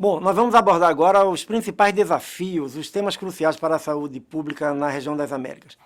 Bom, nós vamos abordar agora os principais desafios, os temas cruciais para a saúde pública na região das Américas.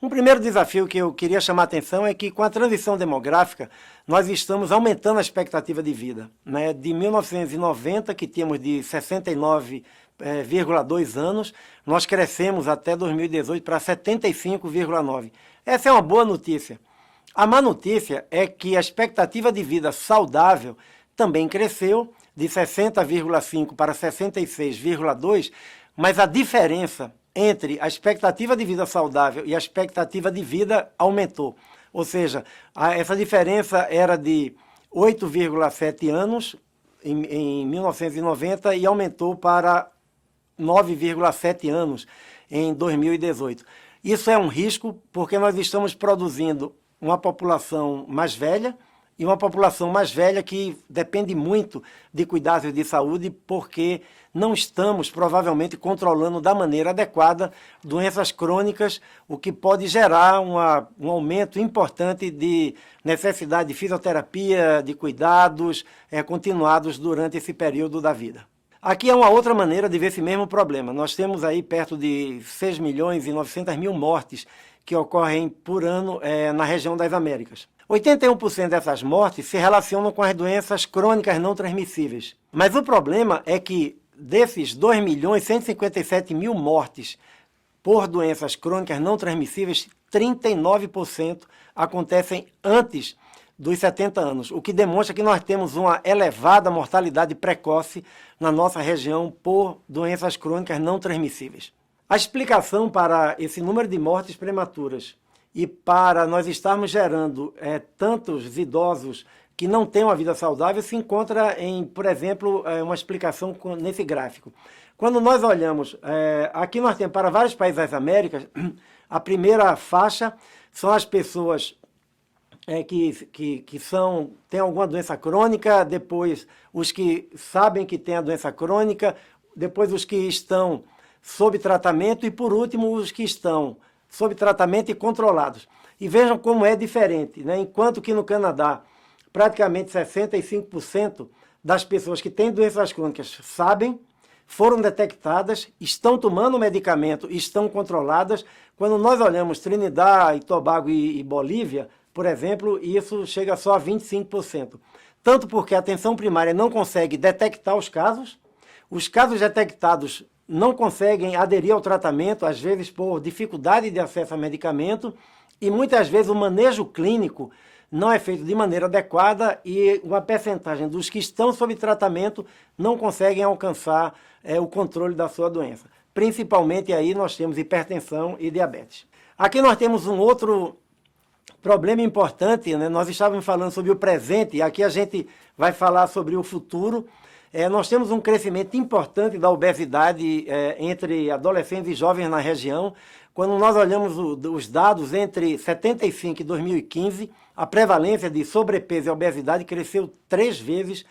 Um primeiro desafio que eu queria chamar a atenção é que, com a transição demográfica, nós estamos aumentando a expectativa de vida. Né? De 1990, que tínhamos de 69,2 anos, nós crescemos até 2018 para 75,9. Essa é uma boa notícia. A má notícia é que a expectativa de vida saudável também cresceu, de 60,5 para 66,2, mas a diferença entre a expectativa de vida saudável e a expectativa de vida aumentou. Ou seja, essa diferença era de 8,7 anos em 1990 e aumentou para 9,7 anos em 2018. Isso é um risco porque nós estamos produzindo uma população mais velha, e uma população mais velha que depende muito de cuidados de saúde porque não estamos, provavelmente, controlando da maneira adequada doenças crônicas, o que pode gerar um aumento importante de necessidade de fisioterapia, de cuidados continuados durante esse período da vida. Aqui é uma outra maneira de ver esse mesmo problema. Nós temos aí perto de 6 milhões e 900 mil mortes que ocorrem por ano na região das Américas. 81% dessas mortes se relacionam com as doenças crônicas não transmissíveis. Mas o problema é que desses 2 milhões e 157 mil mortes por doenças crônicas não transmissíveis, 39% acontecem antes dos 70 anos, o que demonstra que nós temos uma elevada mortalidade precoce na nossa região por doenças crônicas não transmissíveis. A explicação para esse número de mortes prematuras e para nós estarmos gerando tantos idosos que não têm uma vida saudável se encontra em, por exemplo, uma explicação nesse gráfico. Quando nós olhamos, aqui nós temos para vários países das Américas, a primeira faixa são as pessoas que têm alguma doença crônica, depois os que sabem que têm a doença crônica, depois os que estão sob tratamento e, por último, os que estão sob tratamento e controlados. E vejam como é diferente, né? Enquanto que no Canadá, praticamente 65% das pessoas que têm doenças crônicas sabem, foram detectadas, estão tomando medicamento, estão controladas. Quando nós olhamos Trinidad e Tobago e Bolívia, por exemplo, isso chega só a 25%. Tanto porque a atenção primária não consegue detectar os casos detectados não conseguem aderir ao tratamento, às vezes por dificuldade de acesso a medicamento, e muitas vezes o manejo clínico não é feito de maneira adequada e uma percentagem dos que estão sob tratamento não conseguem alcançar o controle da sua doença. Principalmente aí nós temos hipertensão e diabetes. Aqui nós temos um outro problema importante, né? Nós estávamos falando sobre o presente, e aqui a gente vai falar sobre o futuro. Nós temos um crescimento importante da obesidade entre adolescentes e jovens na região. Quando nós olhamos os dados entre 75 e 2015, a prevalência de sobrepeso e obesidade cresceu 3 vezes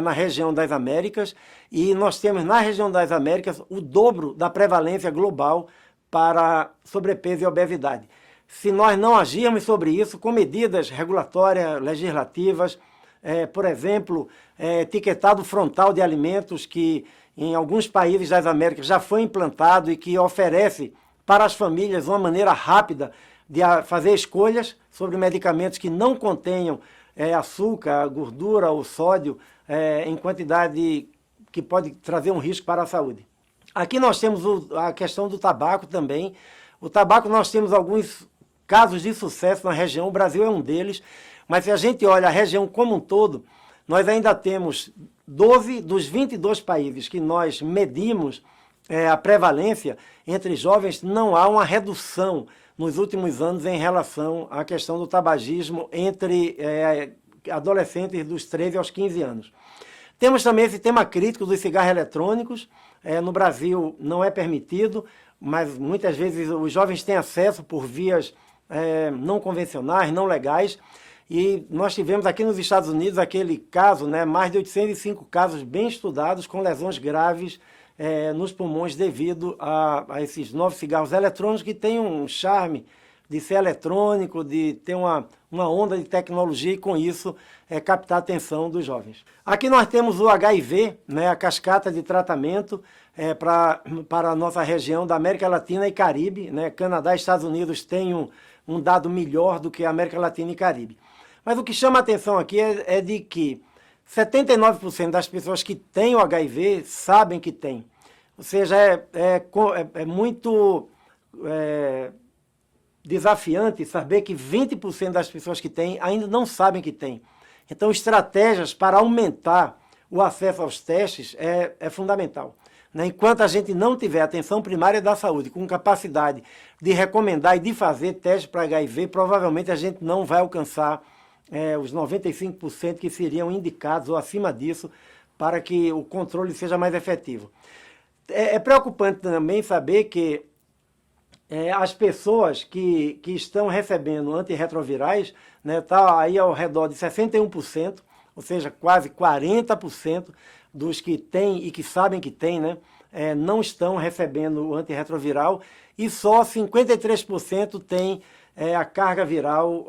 na região das Américas, e nós temos na região das Américas o dobro da prevalência global para sobrepeso e obesidade. Se nós não agirmos sobre isso com medidas regulatórias, legislativas, por exemplo, etiquetado frontal de alimentos que em alguns países das Américas já foi implantado e que oferece para as famílias uma maneira rápida de fazer escolhas sobre medicamentos que não contenham açúcar, gordura ou sódio em quantidade que pode trazer um risco para a saúde. Aqui nós temos a questão do tabaco também. O tabaco nós temos alguns casos de sucesso na região, o Brasil é um deles, mas se a gente olha a região como um todo, nós ainda temos 12 dos 22 países que nós medimos a prevalência entre jovens, não há uma redução nos últimos anos em relação à questão do tabagismo entre adolescentes dos 13 aos 15 anos. Temos também esse tema crítico dos cigarros eletrônicos. No Brasil não é permitido, mas muitas vezes os jovens têm acesso por vias não convencionais, não legais. E nós tivemos aqui nos Estados Unidos aquele caso, mais de 805 casos bem estudados com lesões graves nos pulmões devido a esses novos cigarros eletrônicos que têm um charme de ser eletrônico, de ter uma onda de tecnologia e com isso captar a atenção dos jovens. Aqui nós temos o HIV, né, a cascata de tratamento para a nossa região da América Latina e Caribe, né? Canadá e Estados Unidos têm um dado melhor do que a América Latina e Caribe. Mas o que chama a atenção aqui é de que 79% das pessoas que têm o HIV sabem que têm. Ou seja, é muito desafiante saber que 20% das pessoas que têm ainda não sabem que têm. Então, estratégias para aumentar o acesso aos testes é fundamental. Enquanto a gente não tiver atenção primária da saúde com capacidade de recomendar e de fazer testes para HIV, provavelmente a gente não vai alcançar os 95% que seriam indicados ou acima disso para que o controle seja mais efetivo. É preocupante também saber que as pessoas que estão recebendo antirretrovirais, está aí ao redor de 61%, ou seja, quase 40% dos que têm e que sabem que têm, não estão recebendo o antirretroviral e só 53% têm a carga viral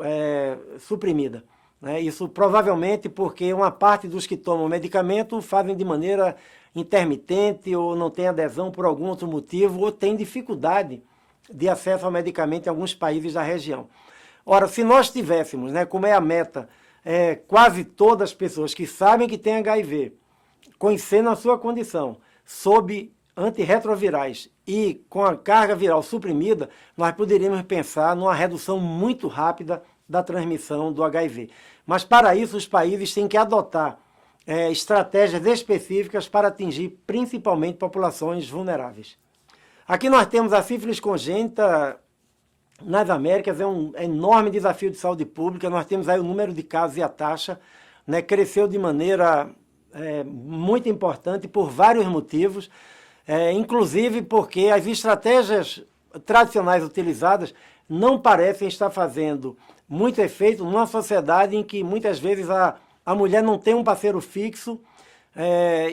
suprimida. Isso provavelmente porque uma parte dos que tomam medicamento fazem de maneira intermitente ou não tem adesão por algum outro motivo ou tem dificuldade de acesso ao medicamento em alguns países da região. Ora, se nós tivéssemos, como é a meta, quase todas as pessoas que sabem que têm HIV, conhecendo a sua condição, sob antirretrovirais e com a carga viral suprimida, nós poderíamos pensar numa redução muito rápida da transmissão do HIV. Mas para isso os países têm que adotar estratégias específicas para atingir principalmente populações vulneráveis. Aqui nós temos a sífilis congênita nas Américas, é um enorme desafio de saúde pública. Nós temos aí o número de casos e a taxa, cresceu de maneira muito importante por vários motivos, inclusive porque as estratégias tradicionais utilizadas não parecem estar fazendo muito efeito numa sociedade em que muitas vezes a mulher não tem um parceiro fixo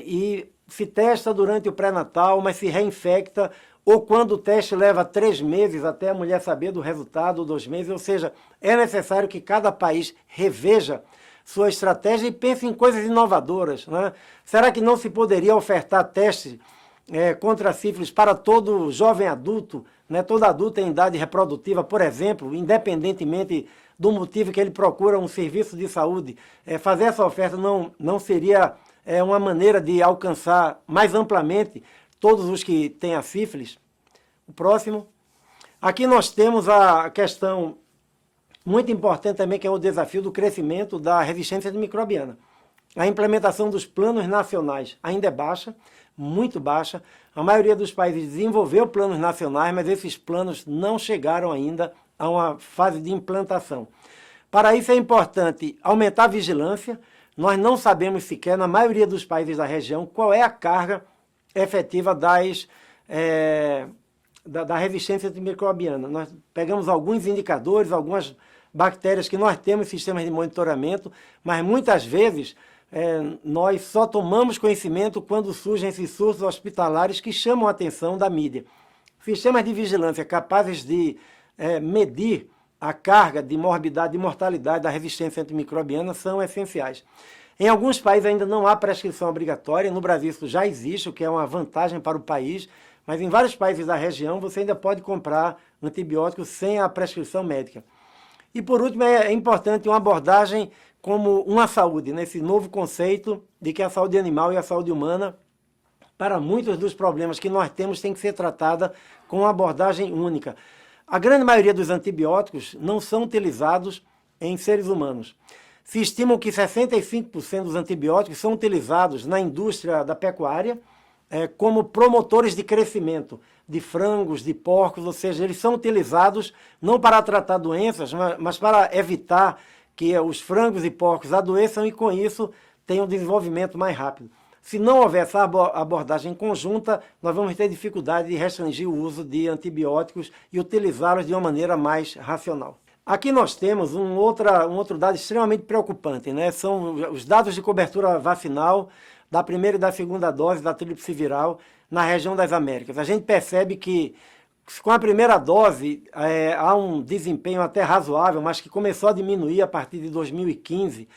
e se testa durante o pré-natal, mas se reinfecta, ou quando o teste leva 3 meses até a mulher saber do resultado, 2 meses, ou seja, é necessário que cada país reveja sua estratégia e pense em coisas inovadoras. Será que não se poderia ofertar testes contra a sífilis para todo jovem adulto, todo adulto em idade reprodutiva, por exemplo, independentemente do motivo que ele procura um serviço de saúde, fazer essa oferta não seria uma maneira de alcançar mais amplamente todos os que têm a sífilis? O próximo. Aqui nós temos a questão muito importante também, que é o desafio do crescimento da resistência antimicrobiana. A implementação dos planos nacionais ainda é baixa, muito baixa. A maioria dos países desenvolveu planos nacionais, mas esses planos não chegaram ainda a uma fase de implantação. Para isso é importante aumentar a vigilância. Nós não sabemos sequer, na maioria dos países da região, qual é a carga efetiva da resistência antimicrobiana. Nós pegamos alguns indicadores, algumas bactérias que nós temos em sistemas de monitoramento, mas muitas vezes nós só tomamos conhecimento quando surgem esses surtos hospitalares que chamam a atenção da mídia. Sistemas de vigilância capazes de medir a carga de morbidade e mortalidade da resistência antimicrobiana são essenciais. Em alguns países ainda não há prescrição obrigatória, no Brasil isso já existe, o que é uma vantagem para o país, mas em vários países da região você ainda pode comprar antibióticos sem a prescrição médica. E por último, é importante uma abordagem como uma saúde, nesse novo conceito de que a saúde animal e a saúde humana, para muitos dos problemas que nós temos, tem que ser tratada com uma abordagem única. A grande maioria dos antibióticos não são utilizados em seres humanos. Se estimam que 65% dos antibióticos são utilizados na indústria da pecuária como promotores de crescimento de frangos, de porcos, ou seja, eles são utilizados não para tratar doenças, mas para evitar que os frangos e porcos adoeçam e com isso tenham um desenvolvimento mais rápido. Se não houver essa abordagem conjunta, nós vamos ter dificuldade de restringir o uso de antibióticos e utilizá-los de uma maneira mais racional. Aqui nós temos um outro dado extremamente preocupante, são os dados de cobertura vacinal da primeira e da segunda dose da tríplice viral na região das Américas. A gente percebe que com a primeira dose, há um desempenho até razoável, mas que começou a diminuir a partir de 2015.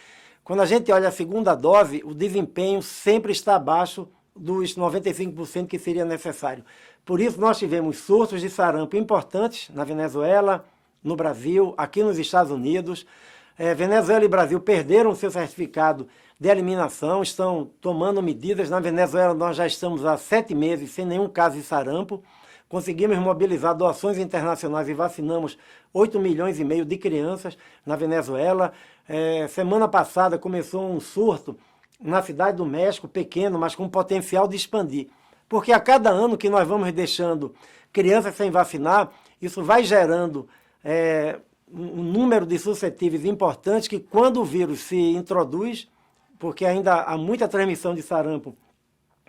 Quando a gente olha a segunda dose, o desempenho sempre está abaixo dos 95% que seria necessário. Por isso, nós tivemos surtos de sarampo importantes na Venezuela, no Brasil, aqui nos Estados Unidos. Venezuela e Brasil perderam seu certificado de eliminação, estão tomando medidas. Na Venezuela, nós já estamos há 7 meses sem nenhum caso de sarampo. Conseguimos mobilizar doações internacionais e vacinamos 8,5 milhões de crianças na Venezuela. Semana passada começou um surto na Cidade do México, pequeno, mas com potencial de expandir. Porque a cada ano que nós vamos deixando crianças sem vacinar, isso vai gerando um número de suscetíveis importantes que, quando o vírus se introduz, porque ainda há muita transmissão de sarampo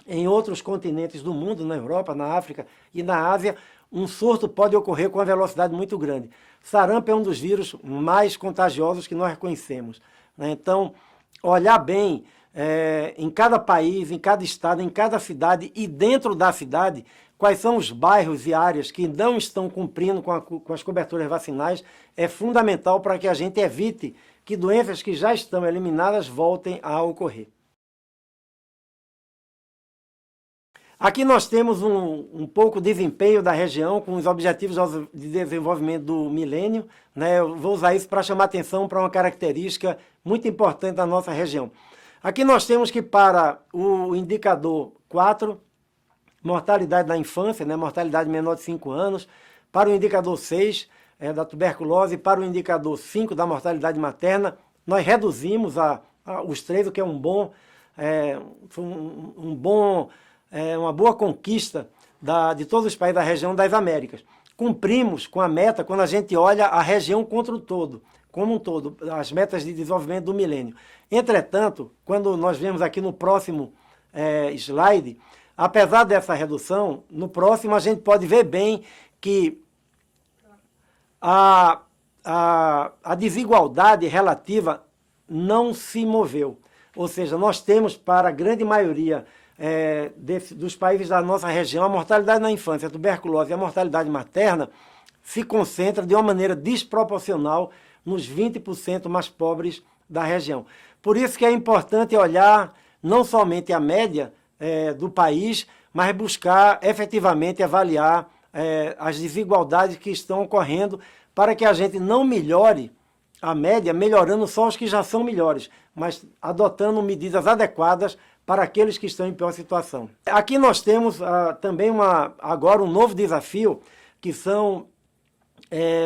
em outros continentes do mundo, na Europa, na África e na Ásia, um surto pode ocorrer com uma velocidade muito grande. Sarampo é um dos vírus mais contagiosos que nós conhecemos, né? Então, olhar bem em cada país, em cada estado, em cada cidade e dentro da cidade, quais são os bairros e áreas que não estão cumprindo com as coberturas vacinais, é fundamental para que a gente evite que doenças que já estão eliminadas voltem a ocorrer. Aqui nós temos um pouco de desempenho da região com os Objetivos de Desenvolvimento do Milênio, né? Eu vou usar isso para chamar atenção para uma característica muito importante da nossa região. Aqui nós temos que para o indicador 4, mortalidade da infância, né? Mortalidade menor de 5 anos, para o indicador 6, da tuberculose, para o indicador 5 da mortalidade materna, nós reduzimos os 3, o que é uma boa conquista de todos os países da região das Américas. Cumprimos com a meta quando a gente olha a região como um todo, as metas de desenvolvimento do milênio. Entretanto, quando nós vemos aqui no próximo slide, apesar dessa redução, no próximo a gente pode ver bem que a desigualdade relativa não se moveu. Ou seja, nós temos para a grande maioria dos países da nossa região, a mortalidade na infância, a tuberculose e a mortalidade materna se concentra de uma maneira desproporcional nos 20% mais pobres da região. Por isso que é importante olhar não somente a média do país, mas buscar efetivamente avaliar as desigualdades que estão ocorrendo para que a gente não melhore a média, melhorando só os que já são melhores, mas adotando medidas adequadas para aqueles que estão em pior situação. Aqui nós temos também agora um novo desafio, que são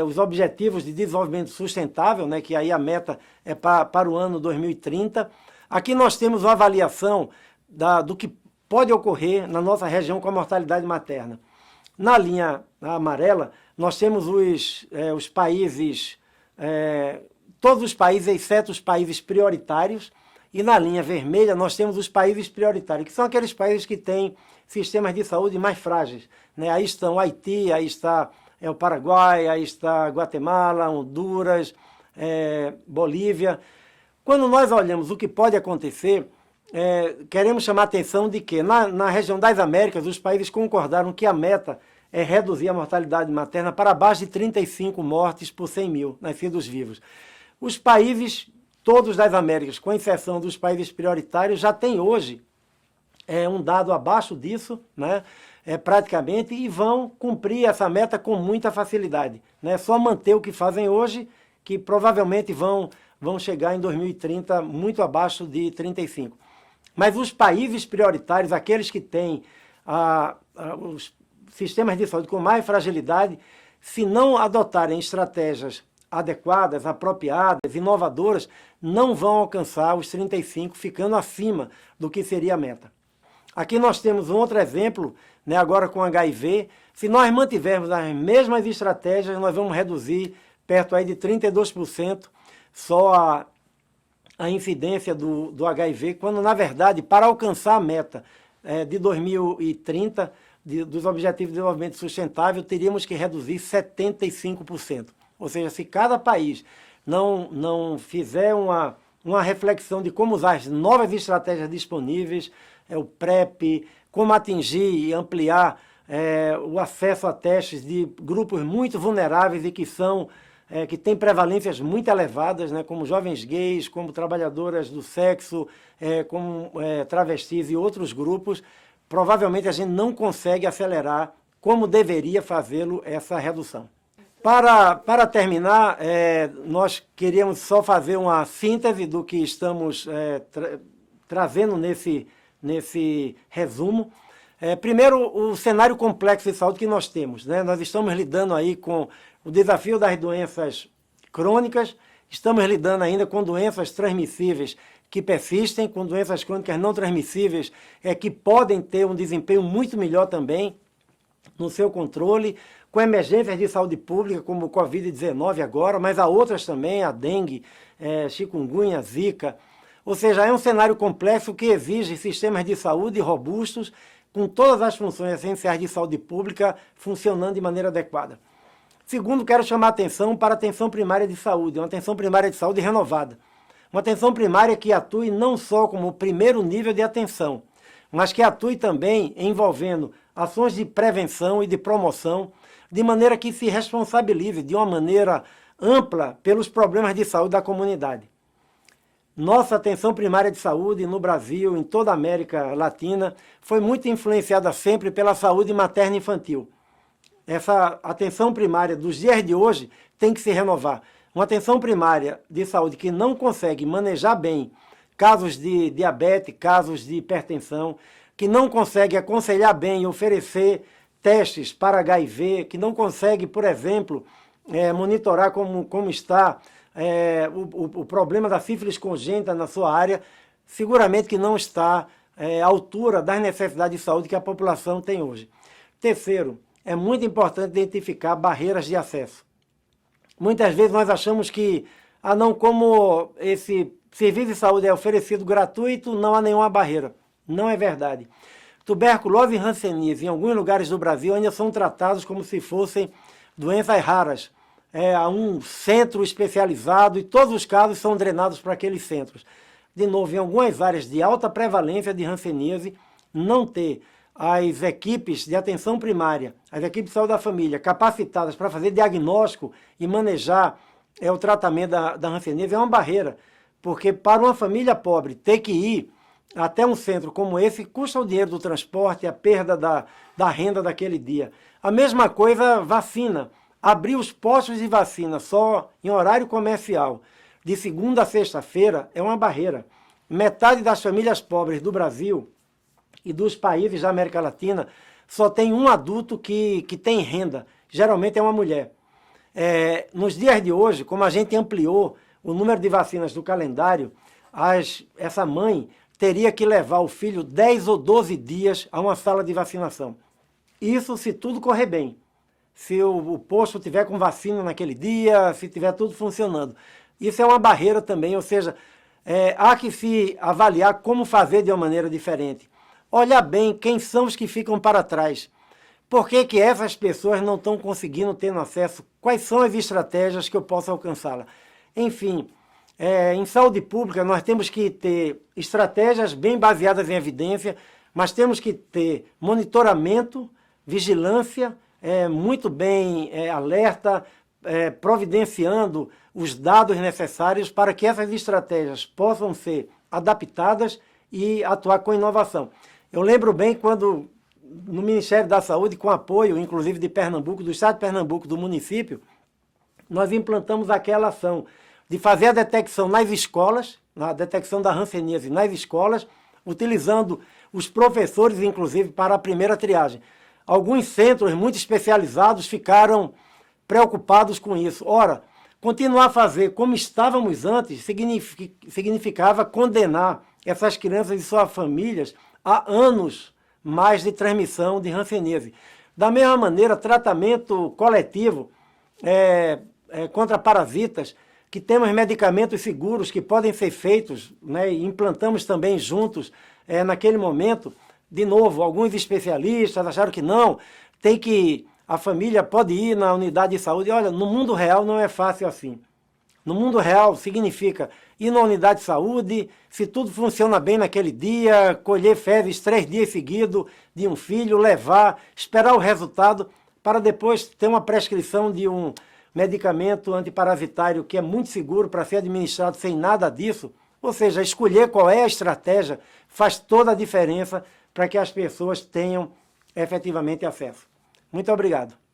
os Objetivos de Desenvolvimento Sustentável, né, que aí a meta é para o ano 2030. Aqui nós temos uma avaliação do que pode ocorrer na nossa região com a mortalidade materna. Na linha amarela, nós temos os países, todos os países, exceto os países prioritários, e na linha vermelha nós temos os países prioritários, que são aqueles países que têm sistemas de saúde mais frágeis, né? Aí estão o Haiti, aí está o Paraguai, aí está Guatemala, Honduras, Bolívia. Quando nós olhamos o que pode acontecer, queremos chamar a atenção de que na região das Américas os países concordaram que a meta é reduzir a mortalidade materna para abaixo de 35 mortes por 100 mil nascidos vivos. Os países todos das Américas, com exceção dos países prioritários, já têm hoje um dado abaixo disso, né, praticamente, e vão cumprir essa meta com muita facilidade. Né? Só manter o que fazem hoje, que provavelmente vão chegar em 2030 muito abaixo de 35. Mas os países prioritários, aqueles que têm os sistemas de saúde com mais fragilidade, se não adotarem estratégias adequadas, apropriadas, inovadoras, não vão alcançar os 35, ficando acima do que seria a meta. Aqui nós temos um outro exemplo, né, agora com HIV. Se nós mantivermos as mesmas estratégias, nós vamos reduzir perto aí de 32% só a incidência do HIV, quando, na verdade, para alcançar a meta de 2030, dos Objetivos de Desenvolvimento Sustentável, teríamos que reduzir 75%. Ou seja, se cada país não fizer uma reflexão de como usar as novas estratégias disponíveis, o PrEP, como atingir e ampliar o acesso a testes de grupos muito vulneráveis e que têm prevalências muito elevadas, né, como jovens gays, como trabalhadoras do sexo, como travestis e outros grupos. Provavelmente a gente não consegue acelerar como deveria fazê-lo essa redução. Para terminar, nós queríamos só fazer uma síntese do que estamos trazendo nesse resumo. Primeiro, o cenário complexo de saúde que nós temos, né? Nós estamos lidando aí com o desafio das doenças crônicas, estamos lidando ainda com doenças transmissíveis que persistem, com doenças crônicas não transmissíveis que podem ter um desempenho muito melhor também no seu controle, com emergências de saúde pública, como o Covid-19 agora, mas há outras também, a dengue, chikungunya, zika. Ou seja, é um cenário complexo que exige sistemas de saúde robustos, com todas as funções essenciais de saúde pública funcionando de maneira adequada. Segundo, quero chamar a atenção para a atenção primária de saúde, uma atenção primária de saúde renovada. Uma atenção primária que atue não só como o primeiro nível de atenção, mas que atue também envolvendo ações de prevenção e de promoção, de maneira que se responsabilize de uma maneira ampla pelos problemas de saúde da comunidade. Nossa atenção primária de saúde no Brasil, em toda a América Latina, foi muito influenciada sempre pela saúde materna e infantil. Essa atenção primária dos dias de hoje tem que se renovar. Uma atenção primária de saúde que não consegue manejar bem casos de diabetes, casos de hipertensão, que não consegue aconselhar bem e oferecer testes para HIV, que não consegue, por exemplo, monitorar como está o problema da sífilis congênita na sua área, seguramente que não está à altura das necessidades de saúde que a população tem hoje. Terceiro, é muito importante identificar barreiras de acesso. Muitas vezes nós achamos que, como esse serviço de saúde é oferecido gratuito, não há nenhuma barreira. Não é verdade. Tuberculose e hanseníase, em alguns lugares do Brasil, ainda são tratados como se fossem doenças raras. Há um centro especializado e todos os casos são drenados para aqueles centros. De novo, em algumas áreas de alta prevalência de hanseníase, não ter as equipes de atenção primária, as equipes de saúde da família capacitadas para fazer diagnóstico e manejar o tratamento da hanseníase é uma barreira, porque para uma família pobre ter que ir até um centro como esse custa o dinheiro do transporte, a perda da renda daquele dia. A mesma coisa, vacina. Abrir os postos de vacina só em horário comercial, de segunda a sexta-feira, é uma barreira. Metade das famílias pobres do Brasil e dos países da América Latina só tem um adulto que tem renda, geralmente é uma mulher. Nos dias de hoje, como a gente ampliou o número de vacinas do calendário, essa mãe teria que levar o filho 10 ou 12 dias a uma sala de vacinação. Isso se tudo correr bem. Se o posto tiver com vacina naquele dia, se tiver tudo funcionando. Isso é uma barreira também, ou seja, há que se avaliar como fazer de uma maneira diferente. Olhar bem quem são os que ficam para trás. Por que essas pessoas não estão conseguindo ter acesso? Quais são as estratégias que eu posso alcançá-la? Enfim, em saúde pública nós temos que ter estratégias bem baseadas em evidência, mas temos que ter monitoramento, vigilância, muito bem alerta, providenciando os dados necessários para que essas estratégias possam ser adaptadas e atuar com inovação. Eu lembro bem quando, no Ministério da Saúde, com apoio, inclusive de Pernambuco, do Estado de Pernambuco, do município, nós implantamos aquela ação de fazer a detecção nas escolas, a detecção da hanseníase nas escolas, utilizando os professores, inclusive, para a primeira triagem. Alguns centros muito especializados ficaram preocupados com isso. Ora, continuar a fazer como estávamos antes significava condenar essas crianças e suas famílias a anos mais de transmissão de hanseníase. Da mesma maneira, tratamento coletivo contra parasitas, que temos medicamentos seguros que podem ser feitos, né, e implantamos também juntos naquele momento. De novo, alguns especialistas acharam que não, a família pode ir na unidade de saúde. Olha, no mundo real não é fácil assim. No mundo real significa ir na unidade de saúde, se tudo funciona bem naquele dia, colher fezes 3 dias seguidos de um filho, levar, esperar o resultado, para depois ter uma prescrição de um medicamento antiparasitário que é muito seguro para ser administrado sem nada disso. Ou seja, escolher qual é a estratégia faz toda a diferença para que as pessoas tenham efetivamente acesso. Muito obrigado.